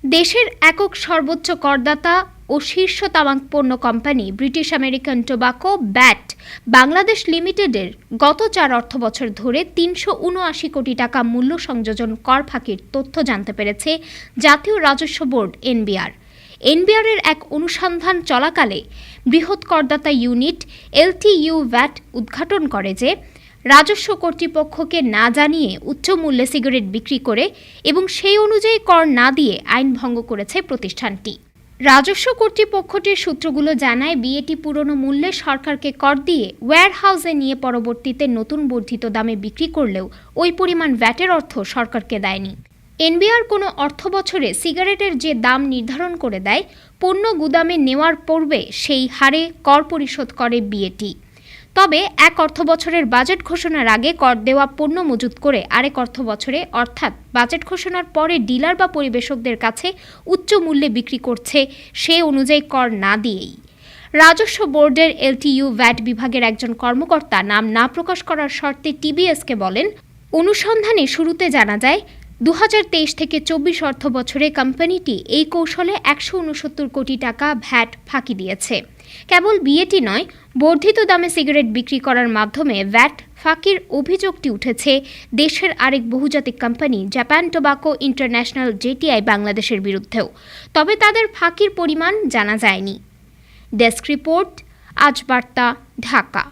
দেশের একক সর্বোচ্চ করদাতা ও শীর্ষ তামাক পণ্য company British American tobacco bat Bangladesh লিমিটেডের গত 4 অর্থবছর ধরে ৩৭৯ কোটি টাকা মূল্য সংযোজন কর ফাঁকির তথ্য জানতে পেরেছে জাতীয় রাজস্ব বোর্ড এনবিআর। এনবিআরের এক অনুসন্ধান চলাকালে বৃহৎ করদাতা ইউনিট এলটিইউ ভ্যাট উদ্ঘাটন করে যে রাজস্ব কর্তৃপক্ষকে না জানিয়ে উচ্চ মূল্যে সিগারেট বিক্রি করে এবং সেই অনুযায়ী কর না দিয়ে আইন ভঙ্গ করেছে প্রতিষ্ঠানটি। রাজস্ব কর্তৃপক্ষটির সূত্রগুলো জানায় বিএটি পুরনো মূল্যে সরকারকে কর দিয়ে ওয়্যারহাউসে নিয়ে পরবর্তীতে নতুন বর্ধিত দামে বিক্রি করলেও ওই পরিমাণ ভ্যাটের অর্থ সরকারকে দেয়নি। এনবিআর কোনো অর্থবছরে সিগারেটের যে দাম নির্ধারণ করে দেয়, পণ্য গুদামে নেওয়ার পূর্বে সেই হারে কর পরিশোধ করে বিএটি। তবে এক অর্থবছরের বাজেট ঘোষণার আগে কর দেওয়া পণ্য মজুত করে আরেক অর্থবছরে অর্থাৎ বাজেট ঘোষণার পরে ডিলার বা পরিবেশকদের কাছে উচ্চ মূল্যে বিক্রি করছে, সে অনুযায়ী কর না দিয়েই। রাজস্ব বোর্ডের এলটিইউ ভ্যাট বিভাগের একজন কর্মকর্তা নাম না প্রকাশ করার শর্তে টিবিএসকে বলেন, অনুসন্ধানে শুরুতে জানা যায় 2023 থেকে 24 অর্থ বছরে কোম্পানিটি এই কৌশলে 169 কোটি টাকা ভ্যাট ফাঁকি দিয়েছে। কেবল বিএটি নয়, বর্ধিত দামে সিগারেট বিক্রি করার মাধ্যমে ভ্যাট ফাঁকির অভিযোগটি উঠেছে দেশের আরেক বহুজাতিক কোম্পানি জাপান টোবাকো ইন্টারন্যাশনাল জেটিআই বাংলাদেশের বিরুদ্ধেও। তবে তাদের ফাঁকির পরিমাণ জানা যায়নি। ডেস্ক রিপোর্ট, আজ বার্তা, ঢাকা।